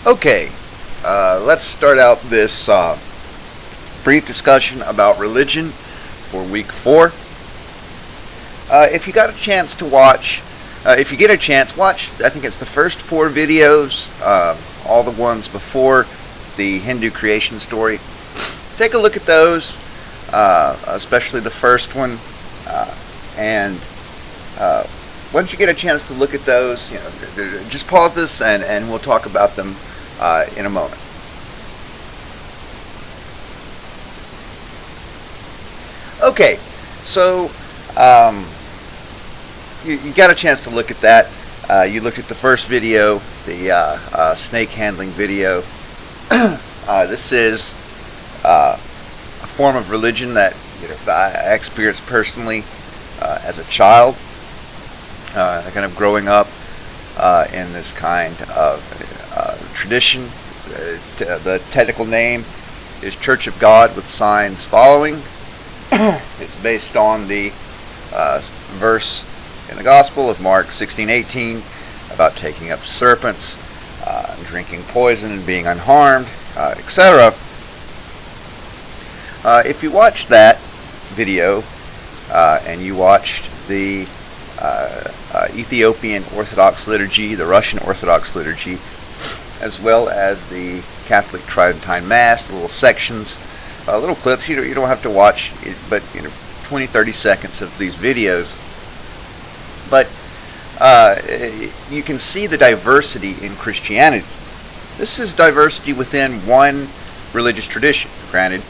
Okay, let's start out this brief discussion about religion for week 4. If you got a chance to watch, if you get a chance, watch, I think it's the first 4 videos, all the ones before the Hindu creation story. Take a look at those, especially the first one, and once you get a chance to look at those, just pause this and we'll talk about them in a moment. Okay, so you got a chance to look at that. You looked at the first video, the snake handling video. This is a form of religion that I experienced personally as a child, kind of growing up in this kind of tradition. The technical name is Church of God with Signs Following. It's based on the verse in the Gospel of Mark 16:18 about taking up serpents, drinking poison and being unharmed, etc. If you watched that video and you watched the Ethiopian Orthodox Liturgy, the Russian Orthodox Liturgy, as well as the Catholic Tridentine Mass, the little sections, little clips, you don't have to watch it, but 20-30 seconds of these videos. But you can see the diversity in Christianity. This is diversity within one religious tradition, granted,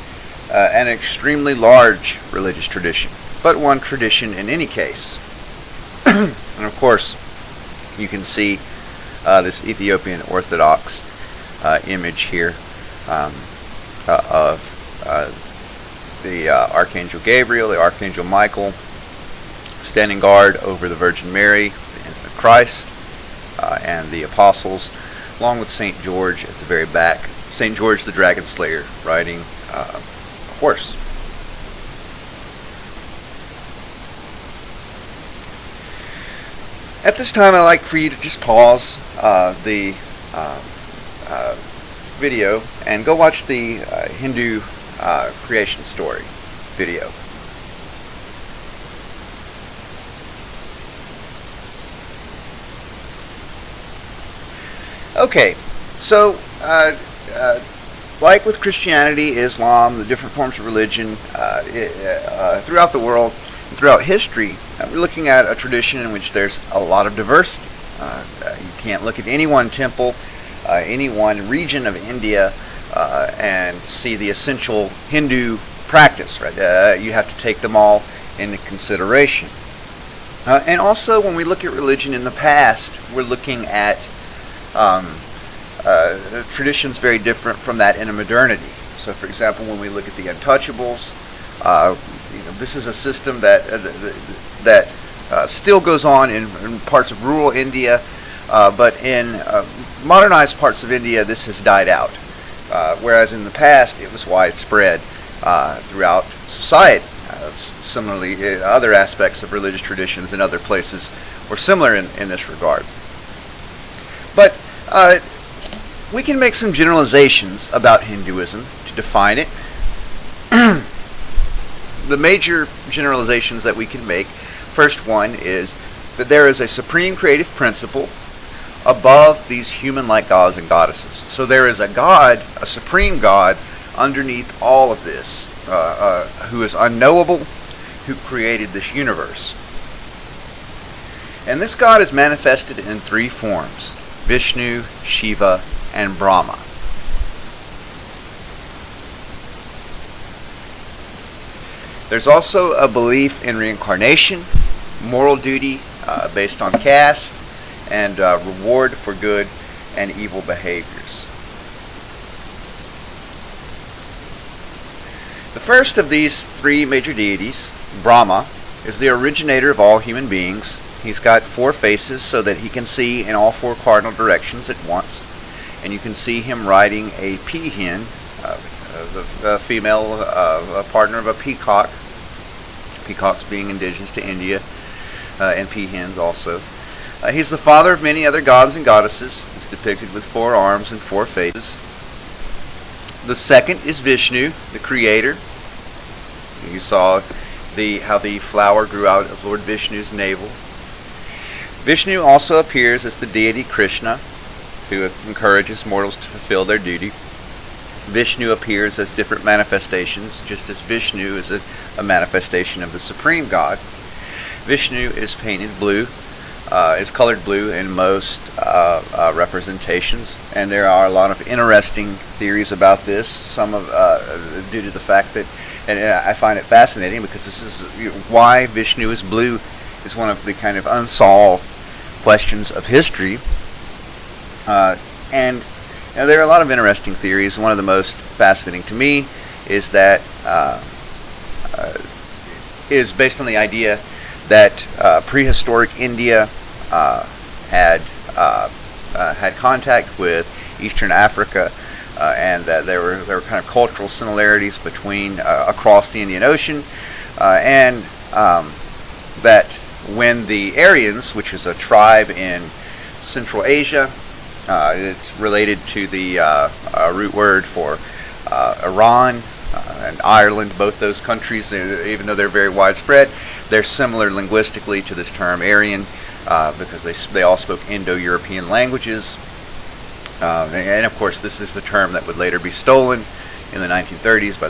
an extremely large religious tradition, but one tradition in any case. And of course, you can see this Ethiopian Orthodox image here of the Archangel Gabriel, the Archangel Michael, standing guard over the Virgin Mary, the infant Christ, and the apostles, along with St. George at the very back. St. George the Dragon Slayer riding a horse. At this time, I'd like for you to just pause the video and go watch the Hindu creation story video. Okay, so like with Christianity, Islam, the different forms of religion throughout the world, and throughout history, we're looking at a tradition in which there's a lot of diversity. You can't look at any one temple, any one region of India, and see the essential Hindu practice, right? You have to take them all into consideration. And also, when we look at religion in the past, we're looking at traditions very different from that in a modernity. So, for example, when we look at the Untouchables, this is a system that still goes on in parts of rural India, but in modernized parts of India, this has died out. Whereas in the past, it was widespread throughout society. Similarly, other aspects of religious traditions in other places were similar in this regard. But we can make some generalizations about Hinduism to define it. The major generalizations that we can make, first one is that there is a supreme creative principle above these human-like gods and goddesses. So there is a God, a supreme God, underneath all of this, who is unknowable, who created this universe. And this God is manifested in 3 forms: Vishnu, Shiva, and Brahma. There's also a belief in reincarnation, moral duty based on caste, and reward for good and evil behaviors. The first of these 3 major deities, Brahma, is the originator of all human beings. He's got 4 faces so that he can see in all 4 cardinal directions at once. And you can see him riding a peahen, a female a partner of a peacock. Peacocks being indigenous to India, and peahens also. He's the father of many other gods and goddesses. It's depicted with 4 arms and 4 faces. The second is Vishnu, the creator. You saw how the flower grew out of Lord Vishnu's navel. Vishnu also appears as the deity Krishna, who encourages mortals to fulfill their duty. Vishnu appears as different manifestations, just as Vishnu is a manifestation of the Supreme God. Vishnu is painted blue, is colored blue in most representations, and there are a lot of interesting theories about this. Some of due to the fact that, and I find it fascinating because this is why Vishnu is blue is one of the kind of unsolved questions of history, and there are a lot of interesting theories. One of the most fascinating to me is that is based on the idea that prehistoric India had contact with Eastern Africa, and that there were kind of cultural similarities between across the Indian Ocean, and that when the Aryans, which is a tribe in Central Asia, it's related to the root word for Iran and Ireland. Both those countries, even though they're very widespread, they're similar linguistically to this term Aryan, because they all spoke Indo-European languages. And of course, this is the term that would later be stolen in the 1930s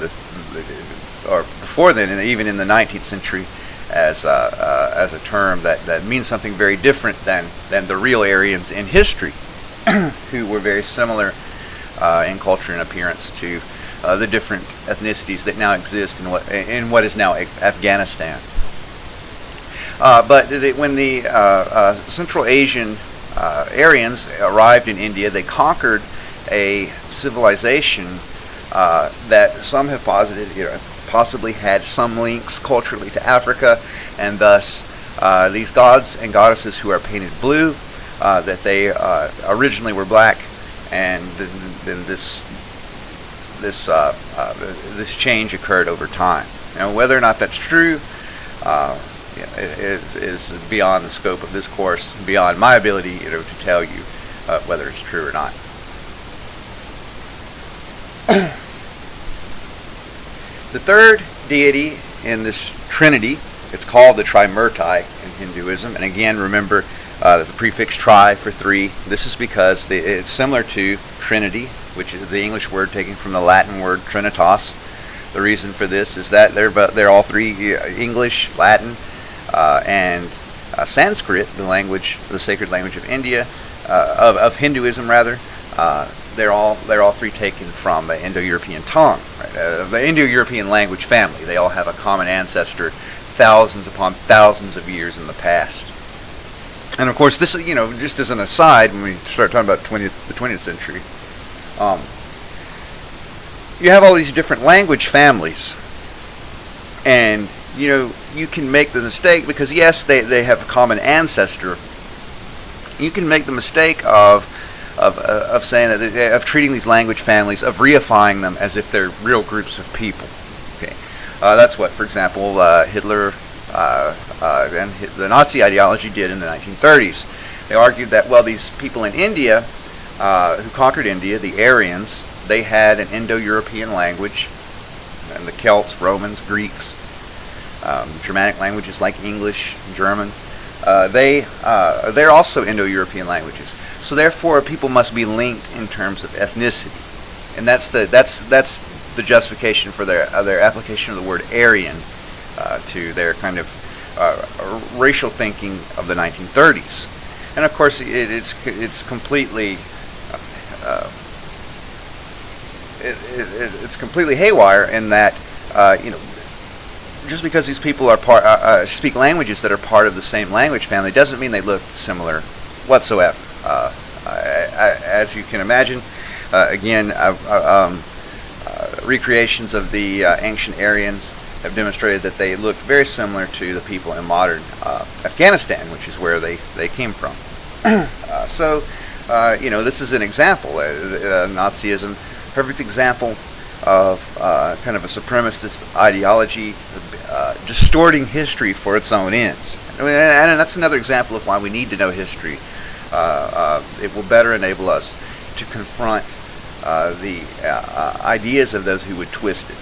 or before then, and even in the 19th century, as a term that means something very different than the real Aryans in history, who were very similar in culture and appearance to the different ethnicities that now exist in what is now Afghanistan. But when the Central Asian Aryans arrived in India, they conquered a civilization that some have posited possibly had some links culturally to Africa, and thus these gods and goddesses who are painted blue, that they originally were black, and then this change occurred over time. Now, whether or not that's true is beyond the scope of this course, beyond my ability, to tell you whether it's true or not. The third deity in this trinity, it's called the Trimurti in Hinduism, and again, remember the prefix tri for 3. This is because it's similar to Trinity, which is the English word taken from the Latin word Trinitas. The reason for this is that they're all 3 English, Latin, and Sanskrit, the sacred language of India, of Hinduism rather. They're all 3 taken from the Indo-European tongue, right? The Indo-European language family. They all have a common ancestor, thousands upon thousands of years in the past. And of course, this is, just as an aside, when we start talking about the 20th century, you have all these different language families, and you can make the mistake, because yes, they have a common ancestor. You can make the mistake of saying that, of treating these language families, of reifying them as if they're real groups of people. Okay, that's what, for example, Hitler and the Nazi ideology did in the 1930s. They argued that, well, these people in India who conquered India, the Aryans, they had an Indo-European language, and the Celts, Romans, Greeks, Germanic languages like English, German, they're also Indo-European languages. So therefore, people must be linked in terms of ethnicity, and that's the justification for their application of the word Aryan to their kind of racial thinking of the 1930s. And of course, it's completely it's completely haywire in that just because these people are speak languages that are part of the same language family doesn't mean they look similar whatsoever. As you can imagine, again, recreations of the ancient Aryans have demonstrated that they look very similar to the people in modern Afghanistan, which is where they came from. So, this is an example. Nazism, perfect example of kind of a supremacist ideology distorting history for its own ends. And that's another example of why we need to know history it will better enable us to confront the ideas of those who would twist it.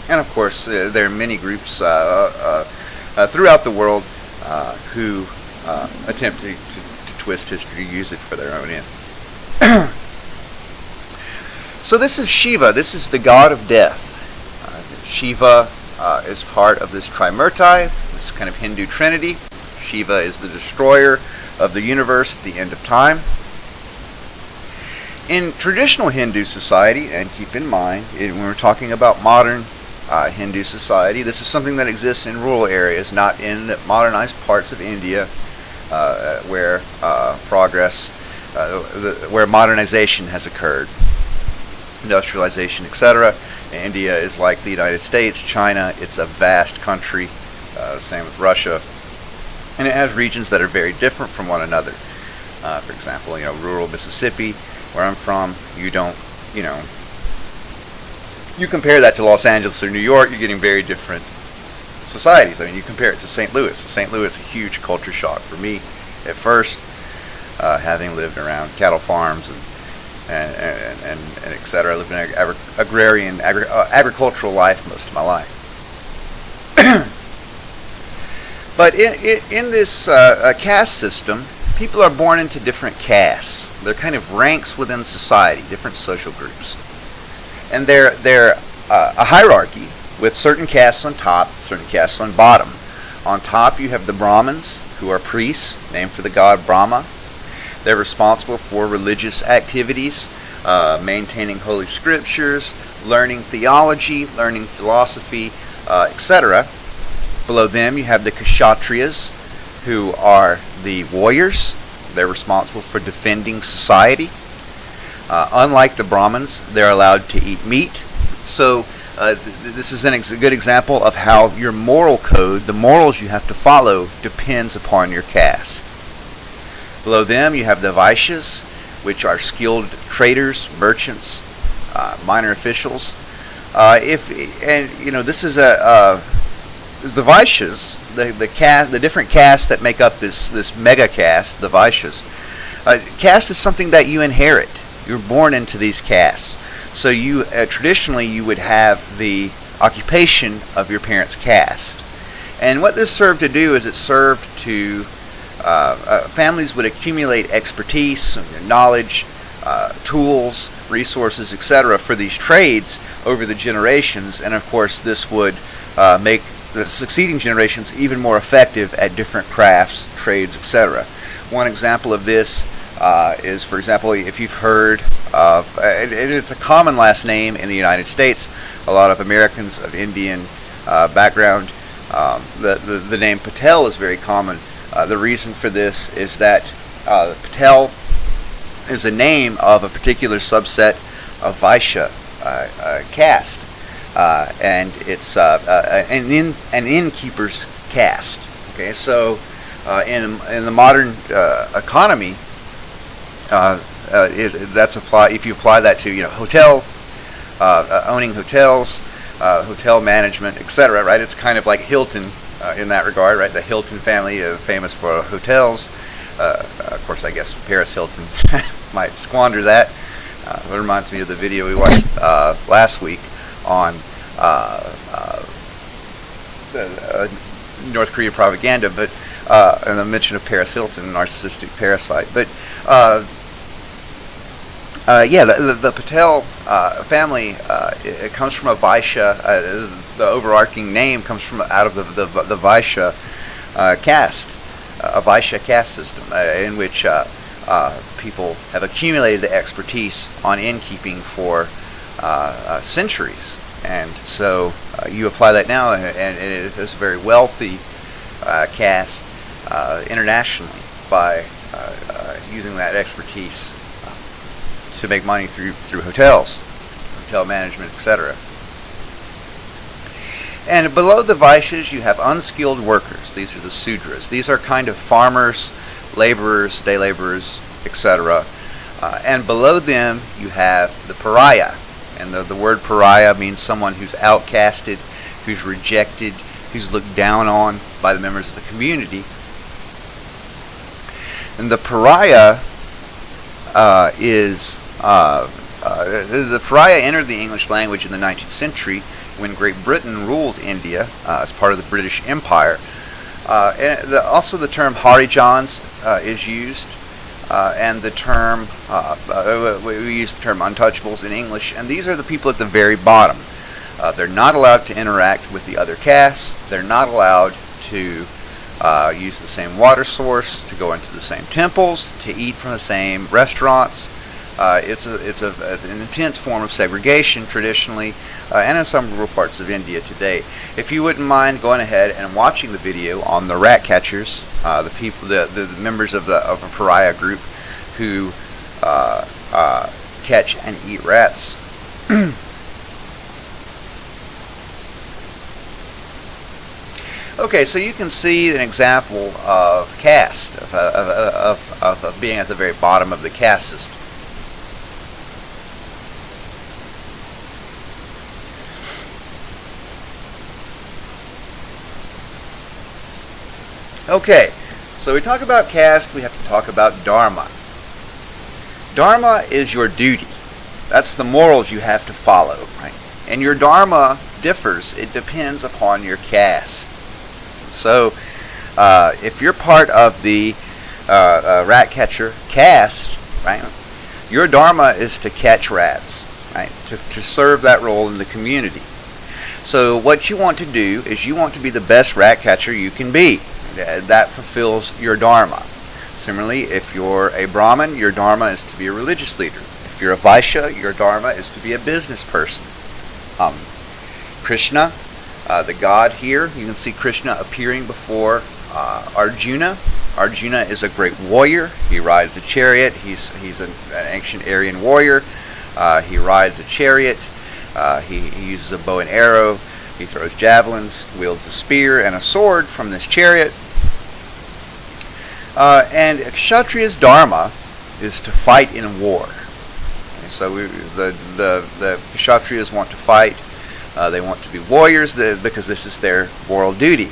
And of course, there are many groups throughout the world who attempt to twist history, use it for their own ends. So this is Shiva. This is the god of death. Shiva is part of this Trimurti, this kind of Hindu trinity. Shiva is the destroyer of the universe at the end of time. In traditional Hindu society, and keep in mind, when we're talking about modern Hindu society, this is something that exists in rural areas, not in the modernized parts of India, where progress, where modernization has occurred, industrialization, etc. India is like the United States. China, it's a vast country, same with Russia, and it has regions that are very different from one another. For example, rural Mississippi, where I'm from, you compare that to Los Angeles or New York, you're getting very different societies. I mean, you compare it to St. Louis. St. Louis is a huge culture shock for me at first, having lived around cattle farms and etc. I lived in an agrarian, agricultural life most of my life. But in this caste system, people are born into different castes. They're kind of ranks within society, different social groups. And they're a hierarchy with certain castes on top, certain castes on bottom. On top you have the Brahmins, who are priests, named for the god Brahma. They're responsible for religious activities, maintaining holy scriptures, learning theology, learning philosophy, etc. Below them you have the Kshatriyas, who are the warriors. They're responsible for defending society. Unlike the Brahmins, they're allowed to eat meat. So this is a good example of how your moral code, the morals you have to follow, depends upon your caste. Below them you have the Vaishyas, which are skilled traders, merchants, minor officials. This is the Vaishyas, the different castes that make up this mega caste, the Vaishyas. Caste is something that you inherit. You're born into these castes. So you traditionally you would have the occupation of your parents' caste. And what this served to do is it served to families would accumulate expertise, knowledge, tools, resources, etc. for these trades over the generations, and of course this would make the succeeding generations even more effective at different crafts, trades, etc. One example of this is, for example, if you've heard of, it's a common last name in the United States, a lot of Americans of Indian background, the name Patel is very common. The reason for this is that Patel is a name of a particular subset of Vaishya caste, and it's an innkeeper's caste. Okay, so in the modern economy, that's apply. If you apply that to hotel owning hotels, hotel management, etc. Right? It's kind of like Hilton in that regard, right? The Hilton family, famous for hotels. Of course, I guess Paris Hilton might squander that. It reminds me of the video we watched last week on North Korea propaganda, but and the mention of Paris Hilton, narcissistic parasite. But the Patel family, it comes from a Vaishya. The overarching name comes from out of the Vaishya caste, a Vaishya caste system, in which people have accumulated the expertise on innkeeping for centuries. And so you apply that now, and it is a very wealthy caste internationally by using that expertise to make money through hotels, hotel management, etc. And below the Vaishyas, you have unskilled workers. These are the Sudras. These are kind of farmers, laborers, day laborers, etc. And below them, you have the Pariah. And the word Pariah means someone who's outcasted, who's rejected, who's looked down on by the members of the community. And the pariah the pariah entered the English language in the 19th century when Great Britain ruled India as part of the British Empire. Also the term Harijans is used, and the term, we use the term untouchables in English, and these are the people at the very bottom. They're not allowed to interact with the other castes. They're not allowed to use the same water source, to go into the same temples, to eat from the same restaurants. It's an intense form of segregation traditionally, and in some rural parts of India today. If you wouldn't mind going ahead and watching the video on the rat catchers, the members of a pariah group who catch and eat rats. Okay, so you can see an example of caste, of being at the very bottom of the caste system. Okay, so we talk about caste, we have to talk about dharma. Dharma is your duty. That's the morals you have to follow, right? And your dharma differs. It depends upon your caste. So, if you're part of the rat catcher caste, right, your dharma is to catch rats, right, to serve that role in the community. So what you want to do is you want to be the best rat catcher you can be. That fulfills your dharma. Similarly, if you're a Brahmin, your dharma is to be a religious leader. If you're a Vaishya, your dharma is to be a business person. Krishna, the god here, you can see Krishna appearing before Arjuna. Arjuna is a great warrior. He rides a chariot. He's an ancient Aryan warrior. He rides a chariot. He uses a bow and arrow. He throws javelins, wields a spear and a sword from this chariot. And Kshatriya's dharma is to fight in war. Okay, so the Kshatriyas want to fight. They want to be warriors because this is their moral duty.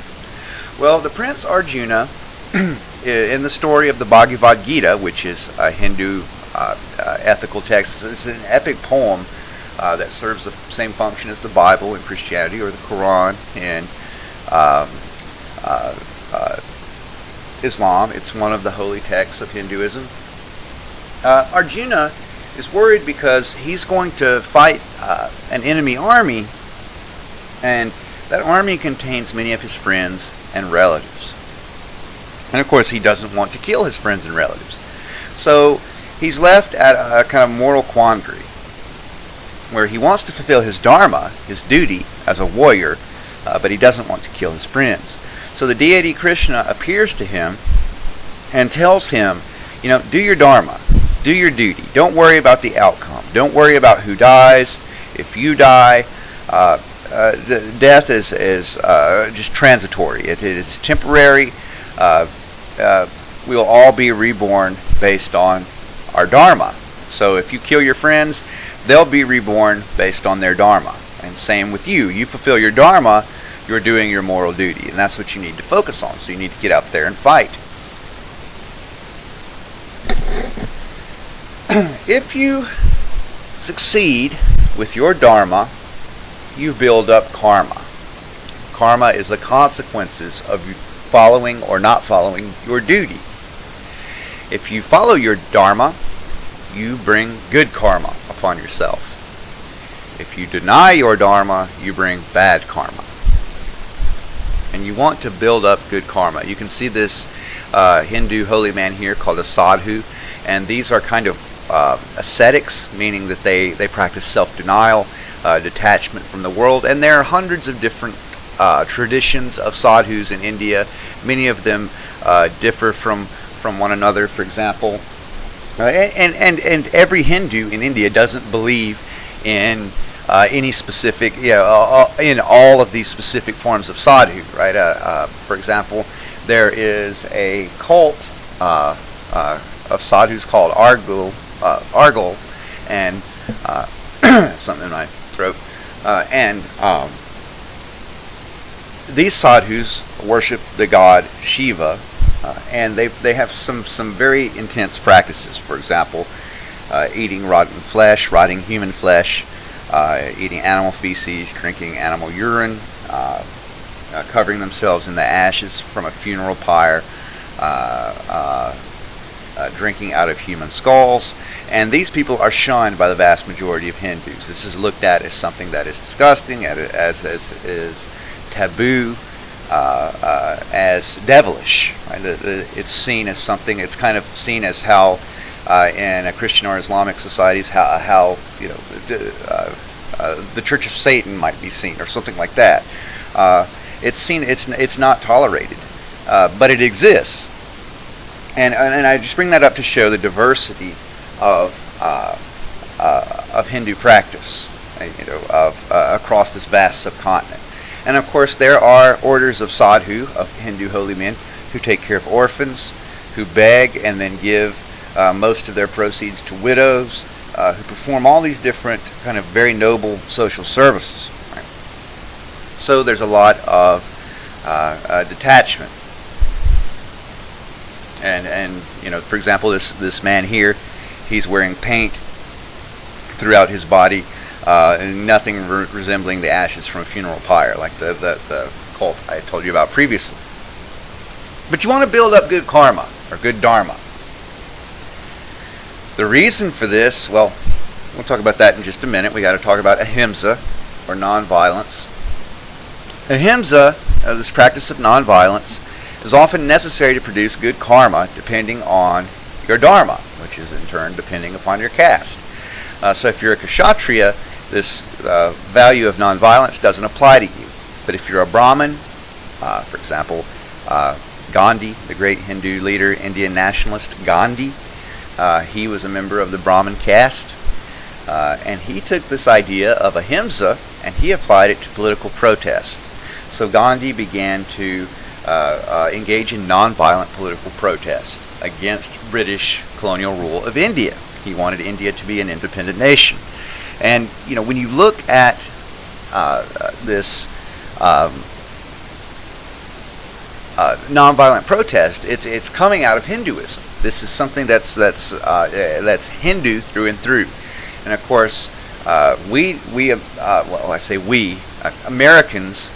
Well, the Prince Arjuna, in the story of the Bhagavad Gita, which is a Hindu ethical text, it's an epic poem that serves the same function as the Bible in Christianity, or the Quran in Islam. It's one of the holy texts of Hinduism. Arjuna is worried because he's going to fight an enemy army, and that army contains many of his friends and relatives. And of course he doesn't want to kill his friends and relatives. So he's left at a kind of moral quandary, where he wants to fulfill his dharma, his duty as a warrior, but he doesn't want to kill his friends. So the deity Krishna appears to him and tells him, do your dharma, do your duty. Don't worry about the outcome. Don't worry about who dies. If you die, death is just transitory. It is temporary. We'll all be reborn based on our dharma. So if you kill your friends, they'll be reborn based on their dharma. And same with you. You fulfill your dharma, you're doing your moral duty. And that's what you need to focus on. So you need to get out there and fight. If you succeed with your dharma, you build up karma. Karma is the consequences of you following or not following your duty. If you follow your dharma, you bring good karma upon yourself. If you deny your dharma, you bring bad karma. And you want to build up good karma. You can see this Hindu holy man here called a sadhu, and these are kind of ascetics, meaning that they practice self-denial, detachment from the world, and there are hundreds of different traditions of sadhus in India. Many of them differ from one another. For example, and every Hindu in India doesn't believe in any specific, in all of these specific forms of sadhu, right? For example, there is a cult of sadhus called Argul, and something in my throat, and these sadhus worship the god Shiva, and they have some very intense practices. For example, eating rotten flesh, rotting human flesh, eating animal feces, drinking animal urine, covering themselves in the ashes from a funeral pyre, drinking out of human skulls. And these people are shunned by the vast majority of Hindus. This is looked at as something that is disgusting, as is taboo, as devilish. Right? It's seen as something. It's kind of seen as how in a Christian or Islamic societies how the Church of Satan might be seen, or something like that. It's seen. It's not tolerated, but it exists. And I just bring that up to show the diversity of Hindu practice, across this vast subcontinent. And of course, there are orders of sadhu, of Hindu holy men, who take care of orphans, who beg and then give most of their proceeds to widows, who perform all these different kind of very noble social services. Right? So there's a lot of detachment. And for example, this man here, he's wearing paint throughout his body, and nothing resembling the ashes from a funeral pyre, like the cult I told you about previously. But you want to build up good karma, or good dharma. The reason for this, well, we'll talk about that in just a minute. We got to talk about ahimsa, or nonviolence. Ahimsa, this practice of nonviolence, is often necessary to produce good karma, depending on your dharma, which is in turn depending upon your caste. So if you're a kshatriya, this value of nonviolence doesn't apply to you. But if you're a Brahmin, for example, Gandhi, the great Hindu leader, Indian nationalist Gandhi, he was a member of the Brahmin caste, and he took this idea of ahimsa and he applied it to political protest. So Gandhi began to engage in nonviolent political protest against British colonial rule of India. He wanted India to be an independent nation. And when you look at this nonviolent protest, it's coming out of Hinduism. This is something that's Hindu through and through. And of course, Americans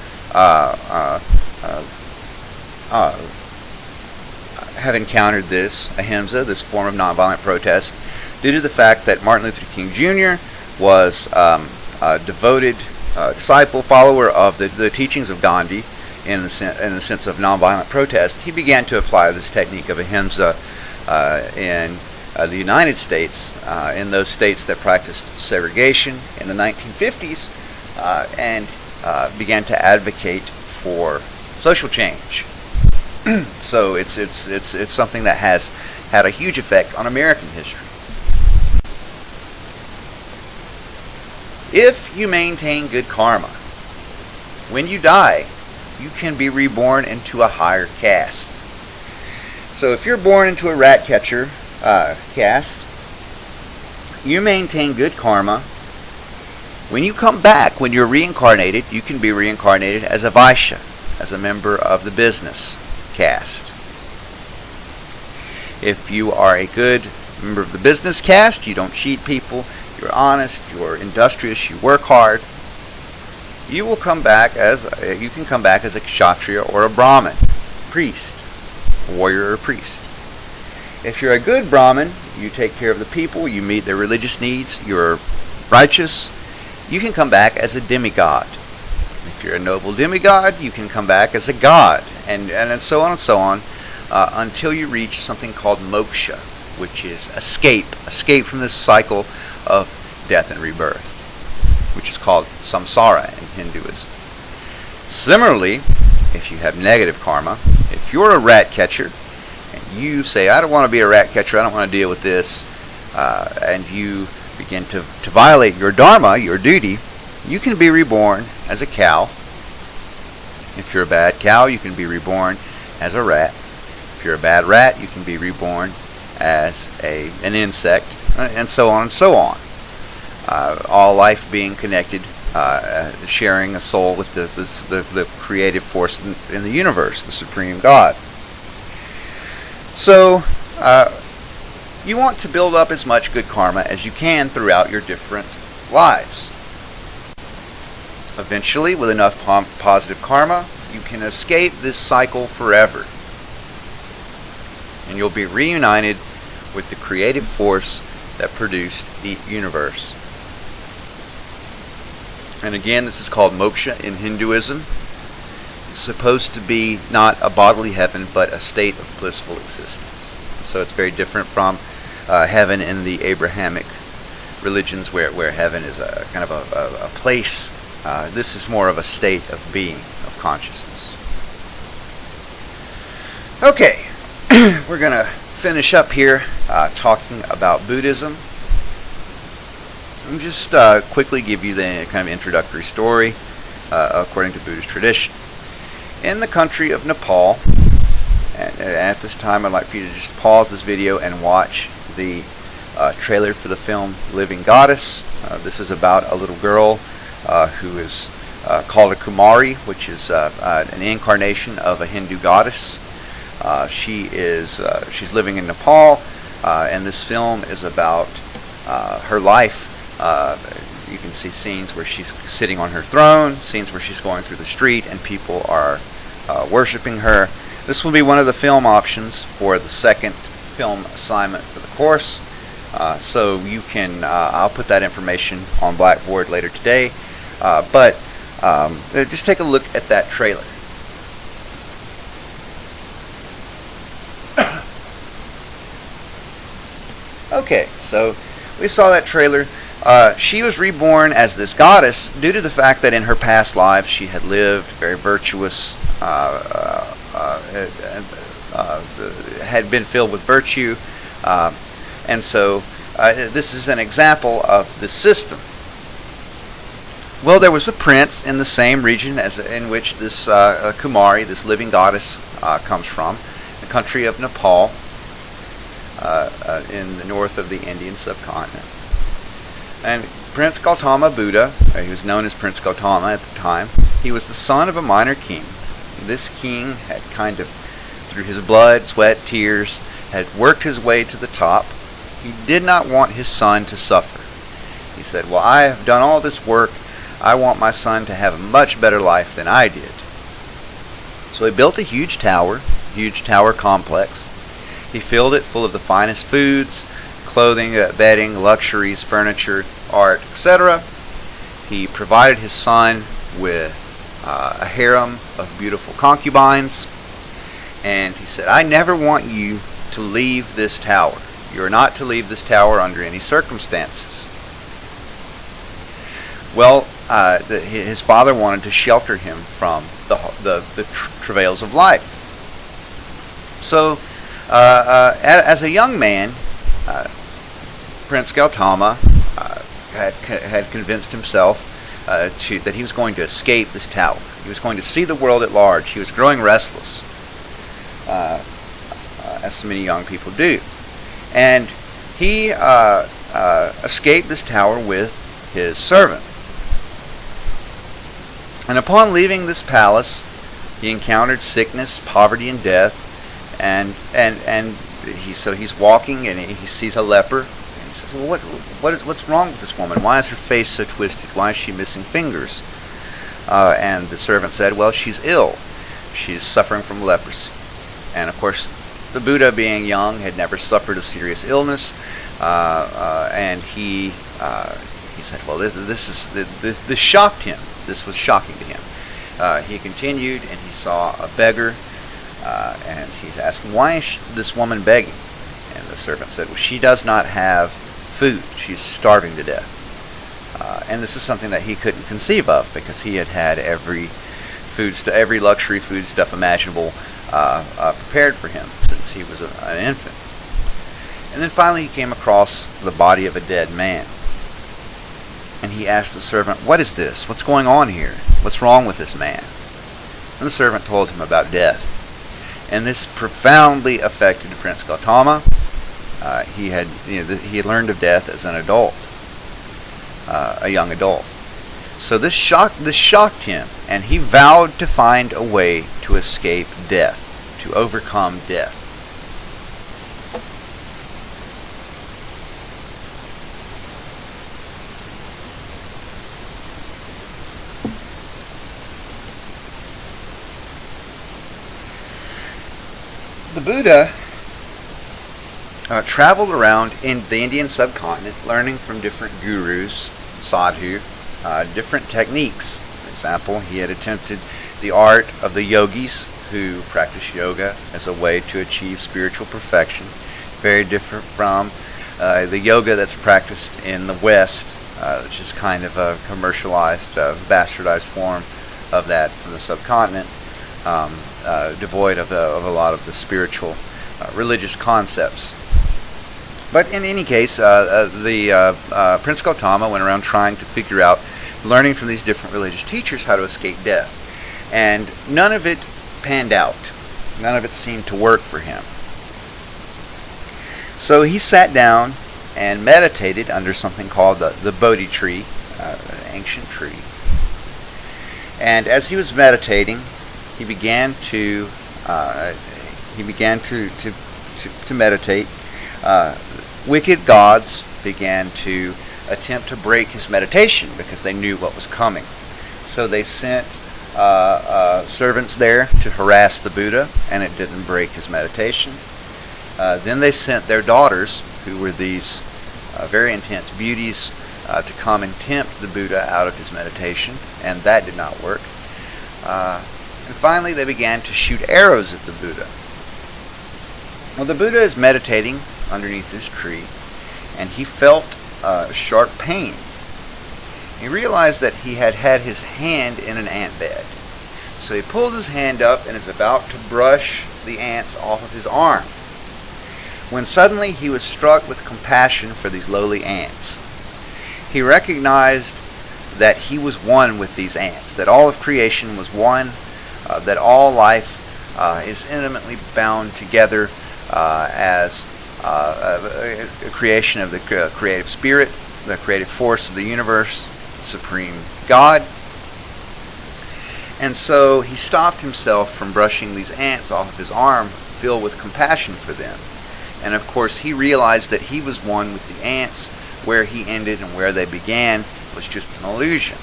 have encountered this ahimsa, this form of nonviolent protest, due to the fact that Martin Luther King Jr. was a devoted disciple, follower of the teachings of Gandhi in the sense of nonviolent protest. He began to apply this technique of ahimsa in the United States, in those states that practiced segregation in the 1950s, and began to advocate for social change. So it's something that has had a huge effect on American history. If you maintain good karma, when you die, you can be reborn into a higher caste. So if you're born into a rat catcher caste, you maintain good karma. When you come back, when you're reincarnated, you can be reincarnated as a Vaishya, as a member of the business caste. If you are a good member of the business caste, you don't cheat people, you're honest, you're industrious, you work hard, you can come back as a kshatriya or a Brahmin, priest, warrior or priest. If you're a good Brahmin, you take care of the people, you meet their religious needs, you're righteous, you can come back as a demigod. If you're a noble demigod, you can come back as a god, and so on and so on, until you reach something called moksha, which is escape from this cycle of death and rebirth, which is called samsara in Hinduism. Similarly, if you have negative karma, if you're a rat catcher, and you say, I don't want to be a rat catcher, I don't want to deal with this, and you begin to violate your dharma, your duty, you can be reborn as a cow. If you're a bad cow, you can be reborn as a rat. If you're a bad rat, you can be reborn as an insect, and so on and so on. All life being connected, sharing a soul with the creative force in the universe, the supreme God. So, you want to build up as much good karma as you can throughout your different lives. Eventually, with enough positive karma, you can escape this cycle forever. And you'll be reunited with the creative force that produced the universe. And again, this is called moksha in Hinduism. It's supposed to be not a bodily heaven, but a state of blissful existence. So it's very different from heaven in the Abrahamic religions, where heaven is a kind of a place. This is more of a state of being, of consciousness. Okay, we're going to finish up here talking about Buddhism. I'll just quickly give you the kind of introductory story according to Buddhist tradition. In the country of Nepal, and at this time I'd like for you to just pause this video and watch the trailer for the film Living Goddess. This is about a little girl who is called a Kumari, which is an incarnation of a Hindu goddess. She's living in Nepal, and this film is about her life. You can see scenes where she's sitting on her throne, scenes where she's going through the street and people are worshiping her. This will be one of the film options for the second film assignment for the course. So you can, I'll put that information on Blackboard later today. But just take a look at that trailer. Okay, so we saw that trailer. She was reborn as this goddess due to the fact that in her past lives she had lived very virtuous, had been filled with virtue, and so this is an example of the system. Well, there was a prince in the same region as in which this Kumari, this living goddess, comes from, the country of Nepal, in the north of the Indian subcontinent. And Prince Gautama Buddha, he was known as Prince Gautama at the time, he was the son of a minor king. This king had kind of, through his blood, sweat, tears, had worked his way to the top. He did not want his son to suffer. He said, well, I have done all this work. I want my son to have a much better life than I did. So he built a huge tower complex. He filled it full of the finest foods, clothing, bedding, luxuries, furniture, art, etc. He provided his son with a harem of beautiful concubines, and he said, I never want you to leave this tower. You are not to leave this tower under any circumstances. Well, his father wanted to shelter him from the travails of life. So, as a young man, Prince Gautama had convinced himself that he was going to escape this tower. He was going to see the world at large. He was growing restless, as so many young people do. And he escaped this tower with his servant. And upon leaving this palace, he encountered sickness, poverty, and death. And he's walking, and he sees a leper. And he says, well, what's wrong with this woman? Why is her face so twisted? Why is she missing fingers? And the servant said, well, she's ill. She's suffering from leprosy. And of course, the Buddha, being young, had never suffered a serious illness, and he said, well, this shocked him. This was shocking to him. He continued, and he saw a beggar, and he's asking, why is this woman begging? And the servant said, well, she does not have food. She's starving to death. And this is something that he couldn't conceive of, because he had every luxury food stuff imaginable prepared for him since he was an infant. And then finally he came across the body of a dead man. And he asked the servant, what is this? What's going on here? What's wrong with this man? And the servant told him about death. And this profoundly affected Prince Gautama. He had learned of death as an adult, a young adult. So this shocked him, and he vowed to find a way to escape death, to overcome death. The Buddha traveled around in the Indian subcontinent, learning from different gurus, sadhu, different techniques. For example, he had attempted the art of the yogis who practice yoga as a way to achieve spiritual perfection. Very different from the yoga that's practiced in the West, which is kind of a commercialized, bastardized form of that from the subcontinent, devoid of a lot of the spiritual, religious concepts. But in any case, Prince Gautama went around trying to figure out, learning from these different religious teachers, how to escape death. And none of it panned out. None of it seemed to work for him. So he sat down and meditated under something called the Bodhi tree, an ancient tree. And as he was meditating, he began to meditate. Wicked gods began to attempt to break his meditation because they knew what was coming. So they sent servants there to harass the Buddha, and it didn't break his meditation. Then they sent their daughters, who were these very intense beauties, to come and tempt the Buddha out of his meditation, and that did not work. And finally they began to shoot arrows at the Buddha. Well, the Buddha is meditating underneath this tree, and he felt sharp pain. He realized that he had had his hand in an ant bed. So he pulled his hand up and is about to brush the ants off of his arm, when suddenly he was struck with compassion for these lowly ants. He recognized that he was one with these ants, that all of creation was one, that all life is intimately bound together as a creation of the creative spirit, the creative force of the universe, Supreme God. And so he stopped himself from brushing these ants off of his arm, filled with compassion for them. And of course he realized that he was one with the ants. Where he ended and where they began was just an illusion.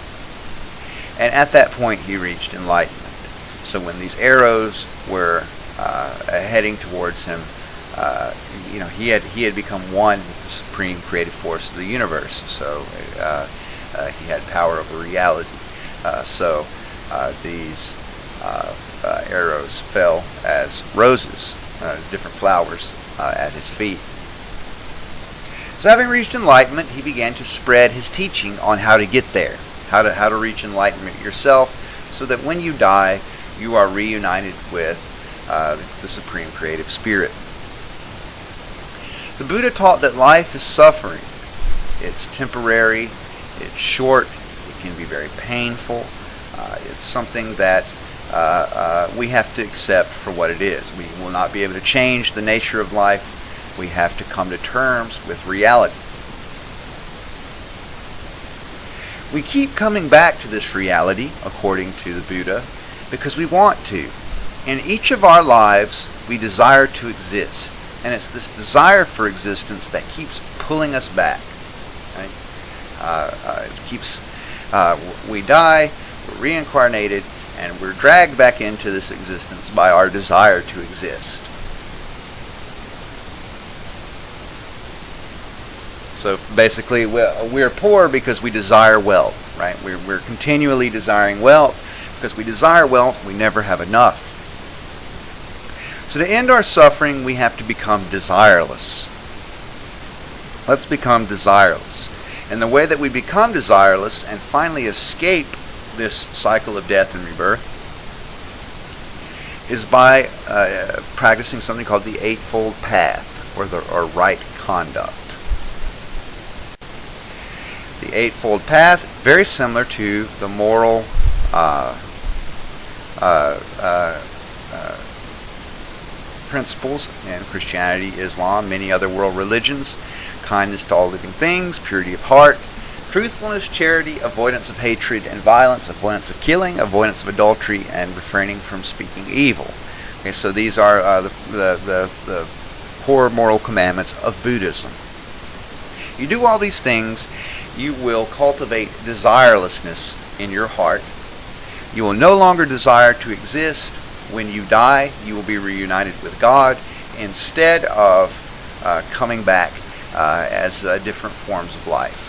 And at that point he reached enlightenment. So when these arrows were heading towards him, he had become one with the supreme creative force of the universe. So he had power over reality. So these arrows fell as roses, different flowers, at his feet. So having reached enlightenment, he began to spread his teaching on how to get there, how to reach enlightenment yourself, so that when you die, you are reunited with the Supreme Creative Spirit. The Buddha taught that life is suffering. It's temporary, it's short, it can be very painful. It's something that we have to accept for what it is. We will not be able to change the nature of life. We have to come to terms with reality. We keep coming back to this reality, according to the Buddha, because we want to. In each of our lives, we desire to exist. And it's this desire for existence that keeps pulling us back. Right? We die, we're reincarnated, and we're dragged back into this existence by our desire to exist. So basically, we're poor because we desire wealth, right? We're continually desiring wealth. Because we desire wealth, we never have enough. So to end our suffering, we have to become desireless. Let's become desireless. And the way that we become desireless and finally escape this cycle of death and rebirth is by practicing something called the Eightfold Path, or right conduct. The Eightfold Path, very similar to the moral principles in Christianity, Islam, many other world religions: kindness to all living things, purity of heart, truthfulness, charity, avoidance of hatred and violence, avoidance of killing, avoidance of adultery, and refraining from speaking evil. Okay, so these are the core moral commandments of Buddhism. You do all these things, you will cultivate desirelessness in your heart. You will no longer desire to exist, when you die, you will be reunited with God instead of coming back as different forms of life.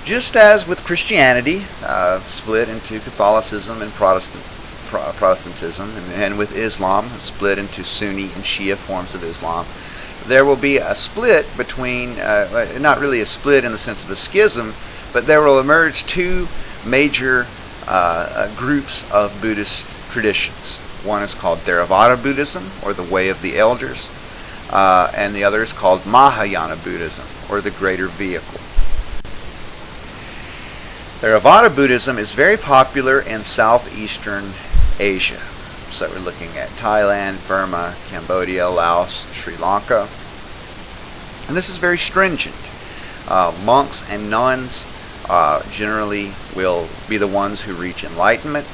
Just as with Christianity, split into Catholicism and Protestantism, and with Islam, split into Sunni and Shia forms of Islam, there will be a split between, not really a split in the sense of a schism, but there will emerge two major groups of Buddhist traditions. One is called Theravada Buddhism, or the Way of the Elders, and the other is called Mahayana Buddhism, or the Greater Vehicle. Theravada Buddhism is very popular in southeastern Asia. So we're looking at Thailand, Burma, Cambodia, Laos, Sri Lanka. And this is very stringent. Monks and nuns generally will be the ones who reach enlightenment.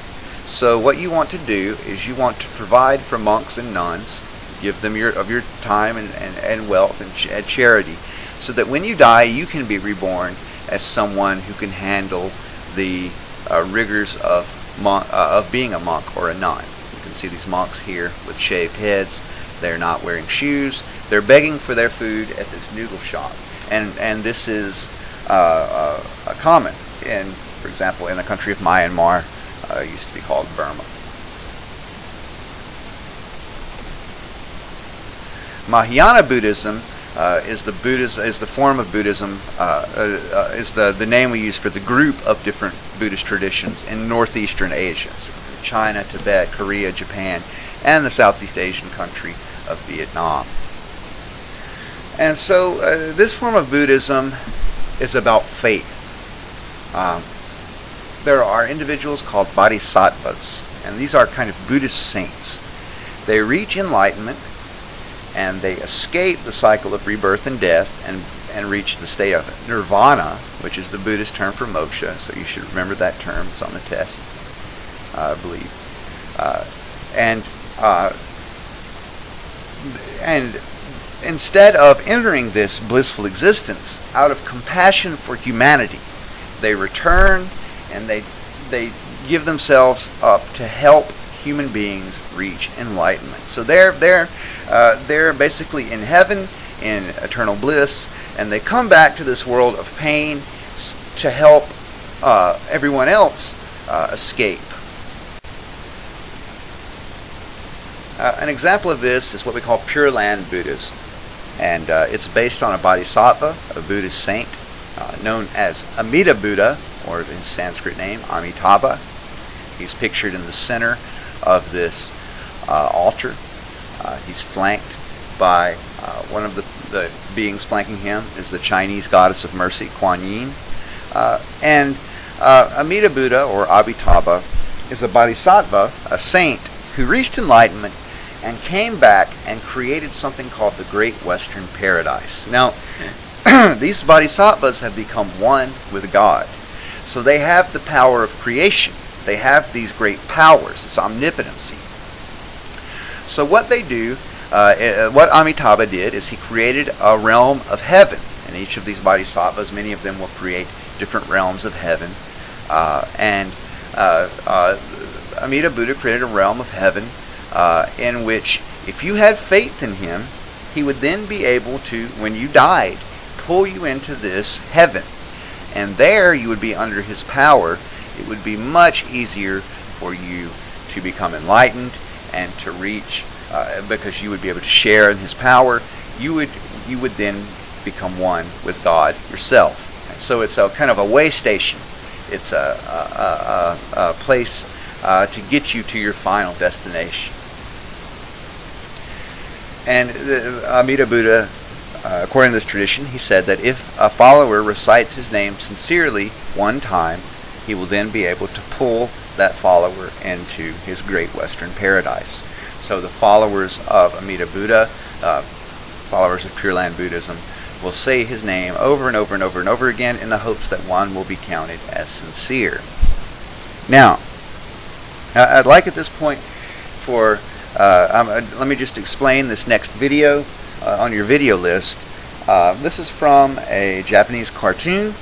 So what you want to do is you want to provide for monks and nuns, give them of your time and wealth and charity, so that when you die you can be reborn as someone who can handle the rigors of being a monk or a nun. You can see these monks here with shaved heads. They're not wearing shoes. They're begging for their food at this noodle shop, and this is common in, for example, in the country of Myanmar. It used to be called Burma. Mahayana Buddhism is the form of Buddhism, is the name we use for the group of different Buddhist traditions in northeastern Asia, so China, Tibet, Korea, Japan, and the Southeast Asian country of Vietnam. And so this form of Buddhism is about faith. There are individuals called bodhisattvas, and these are kind of Buddhist saints. They reach enlightenment and they escape the cycle of rebirth and death and reach the state of nirvana, which is the Buddhist term for moksha. So you should remember that term. It's on the test, I believe. And instead of entering this blissful existence, out of compassion for humanity, they return and they give themselves up to help human beings reach enlightenment. So they're basically in heaven, in eternal bliss, and they come back to this world of pain to help everyone else escape. An example of this is what we call Pure Land Buddhism, and it's based on a bodhisattva, a Buddhist saint, known as Amida Buddha, or his Sanskrit name, Amitabha. He's pictured in the center of this altar. He's flanked by one of the beings flanking him is the Chinese goddess of mercy, Kuan Yin. And Amida Buddha, or Amitabha, is a bodhisattva, a saint, who reached enlightenment and came back and created something called the Great Western Paradise. Now, these bodhisattvas have become one with God. So they have the power of creation. They have these great powers, this omnipotency. So what they do, what Amitabha did, is he created a realm of heaven. And each of these bodhisattvas, many of them will create different realms of heaven. Amida Buddha created a realm of heaven in which, if you had faith in him, he would then be able to, when you died, pull you into this heaven. And there you would be under his power. It would be much easier for you to become enlightened and to reach, because you would be able to share in his power. You would then become one with God yourself. And so it's a kind of a way station. It's a place to get you to your final destination. And Amida Buddha, according to this tradition, he said that if a follower recites his name sincerely one time, he will then be able to pull that follower into his great Western paradise. So the followers of Amida Buddha, followers of Pure Land Buddhism, will say his name over and over and over and over again in the hopes that one will be counted as sincere. Now, I'd like at this point for, let me just explain this next video on your video list. This is from a Japanese cartoon,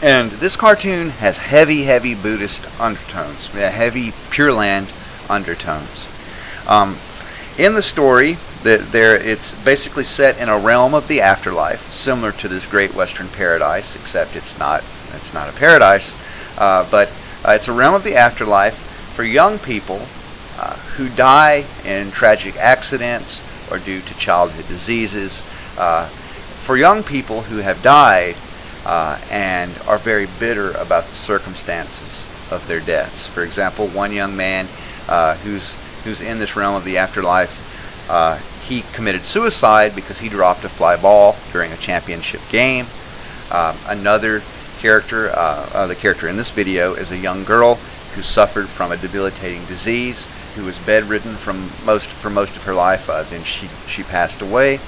And this cartoon has heavy, heavy Buddhist undertones, heavy Pure Land undertones. In the story, it's basically set in a realm of the afterlife, similar to this great Western paradise, except it's not a paradise, but it's a realm of the afterlife for young people who die in tragic accidents or due to childhood diseases, for young people who have died and are very bitter about the circumstances of their deaths. For example, one young man who's in this realm of the afterlife, he committed suicide because he dropped a fly ball during a championship game. Another character, the character in this video, is a young girl who suffered from a debilitating disease, who was bedridden for most of her life. Then she passed away,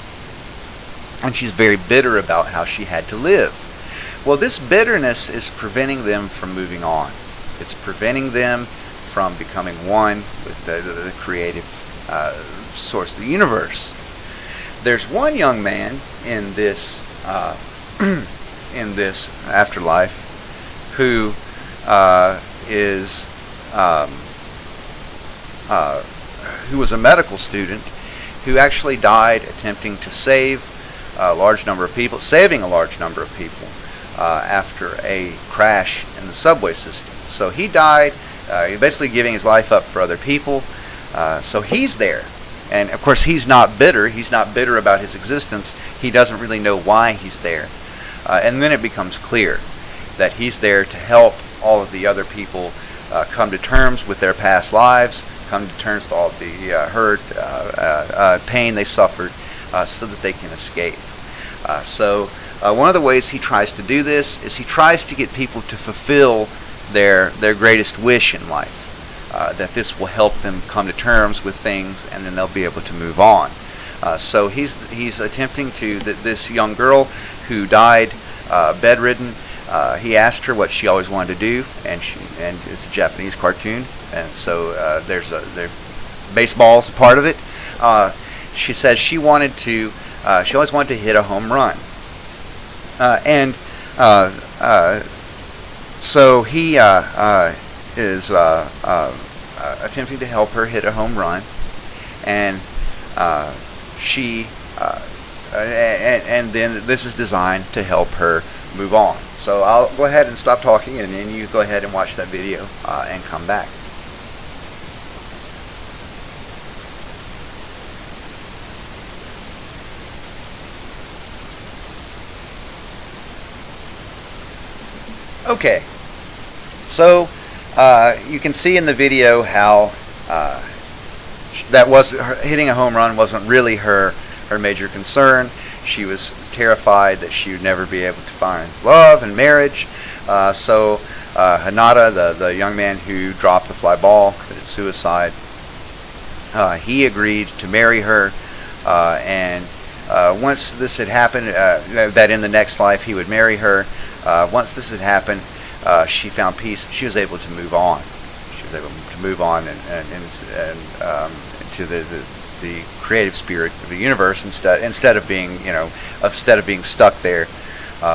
and she's very bitter about how she had to live. Well, this bitterness is preventing them from moving on. It's preventing them from becoming one with the creative source of the universe. There's one young man in this in this afterlife who who was a medical student who actually died attempting to saving a large number of people after a crash in the subway system. So he died, basically giving his life up for other people. So he's there. And of course he's not bitter. He's not bitter about his existence. He doesn't really know why he's there. And then it becomes clear that he's there to help all of the other people come to terms with their past lives, come to terms with all the hurt, pain they suffered, so that they can escape. So one of the ways he tries to do this is he tries to get people to fulfill their greatest wish in life, that this will help them come to terms with things, and then they'll be able to move on. So he's attempting to, this young girl who died bedridden, he asked her what she always wanted to do, and it's a Japanese cartoon, and so there's baseball's part of it. She says she always wanted to hit a home run, so he is attempting to help her hit a home run, and and then this is designed to help her move on. So I'll go ahead and stop talking, and then you go ahead and watch that video and come back. Okay, so you can see in the video how hitting a home run wasn't really her major concern. She was terrified that she would never be able to find love and marriage. So Hanada, the young man who dropped the fly ball, committed suicide. He agreed to marry her, and once this had happened, that in the next life he would marry her. Once this had happened, she found peace. She was able to move on. She was able to move on and into the creative spirit of the universe instead of being stuck there,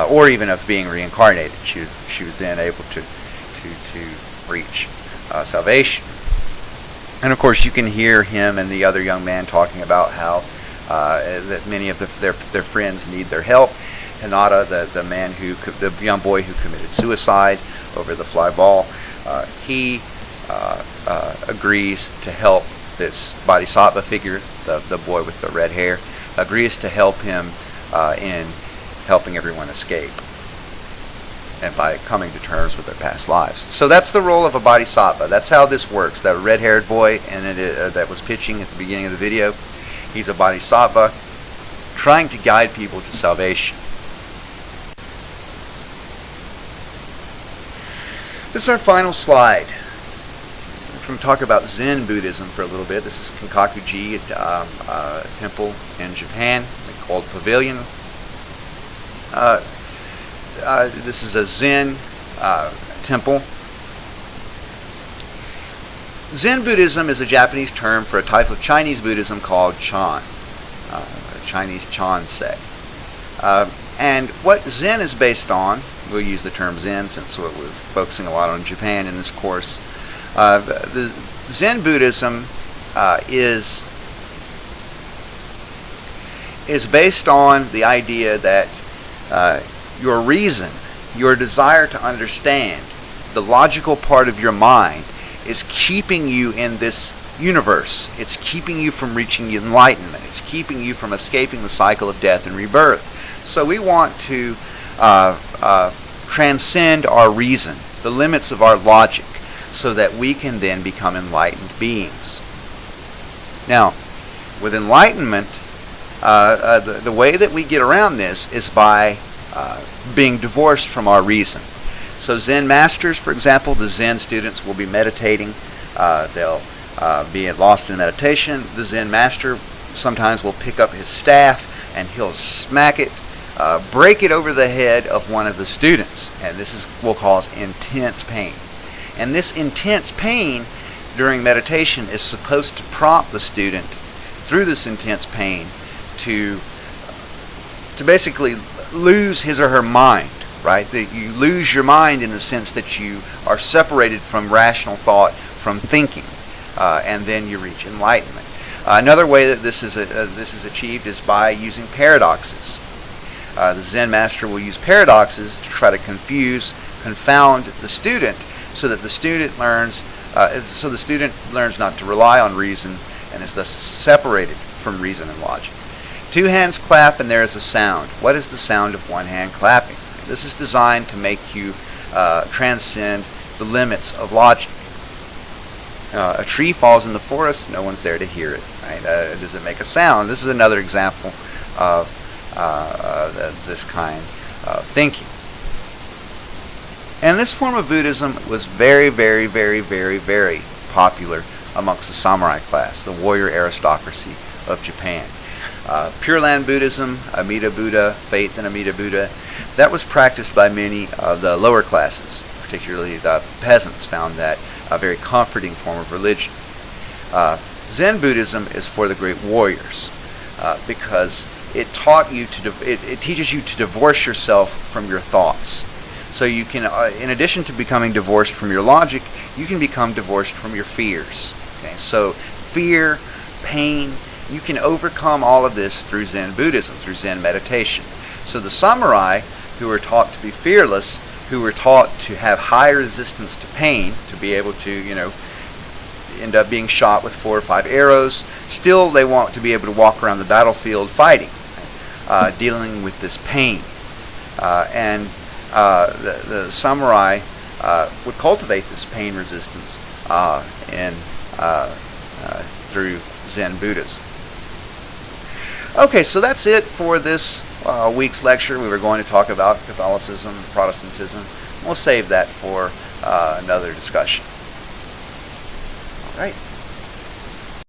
or even of being reincarnated. She was then able to reach salvation. And of course, you can hear him and the other young man talking about how that many of their friends need their help. Hanada, the young boy who committed suicide over the fly ball, he agrees to help this bodhisattva figure, the boy with the red hair, agrees to help him in helping everyone escape, and by coming to terms with their past lives. So that's the role of a bodhisattva. That's how this works. That red-haired boy that was pitching at the beginning of the video, he's a bodhisattva trying to guide people to salvation. This is our final slide. We're going to talk about Zen Buddhism for a little bit. This is Kinkaku-ji, a temple in Japan called Pavilion. This is a Zen temple. Zen Buddhism is a Japanese term for a type of Chinese Buddhism called Chan, Chinese Chan sect. And what Zen is based on, we'll use the term Zen since we're focusing a lot on Japan in this course. The Zen Buddhism is based on the idea that your reason, your desire to understand, the logical part of your mind is keeping you in this universe. It's keeping you from reaching enlightenment. It's keeping you from escaping the cycle of death and rebirth. So we want to transcend our reason, the limits of our logic, so that we can then become enlightened beings. Now, with enlightenment, the way that we get around this is by being divorced from our reason. So Zen masters, for example, the Zen students will be meditating. They'll be lost in meditation. The Zen master sometimes will pick up his staff and he'll smack it, break it over the head of one of the students. And this will cause intense pain. And this intense pain during meditation is supposed to prompt the student through this intense pain to basically lose his or her mind, right? That you lose your mind in the sense that you are separated from rational thought, from thinking, and then you reach enlightenment. Another way that this is achieved is by using paradoxes. The Zen master will use paradoxes to try to confound the student, so that the student learns not to rely on reason and is thus separated from reason and logic. Two hands clap and there is a sound. What is the sound of one hand clapping? This is designed to make you transcend the limits of logic. A tree falls in the forest, no one's there to hear it. Right? Does it make a sound? This is another example of this kind of thinking. And this form of Buddhism was very, very, very, very, very popular amongst the samurai class, the warrior aristocracy of Japan. Pure Land Buddhism, Amida Buddha, faith in Amida Buddha, that was practiced by many of the lower classes, particularly the peasants found that a very comforting form of religion. Zen Buddhism is for the great warriors because it teaches you to divorce yourself from your thoughts. So you can, in addition to becoming divorced from your logic, you can become divorced from your fears. Okay? So fear, pain, you can overcome all of this through Zen Buddhism, through Zen meditation. So the samurai, who were taught to be fearless, who were taught to have high resistance to pain, to be able to, end up being shot with 4 or 5 arrows, still they want to be able to walk around the battlefield fighting, dealing with this pain. The samurai would cultivate this pain resistance through Zen Buddhism. Okay, so that's it for this week's lecture. We were going to talk about Catholicism, Protestantism. We'll save that for another discussion. All right.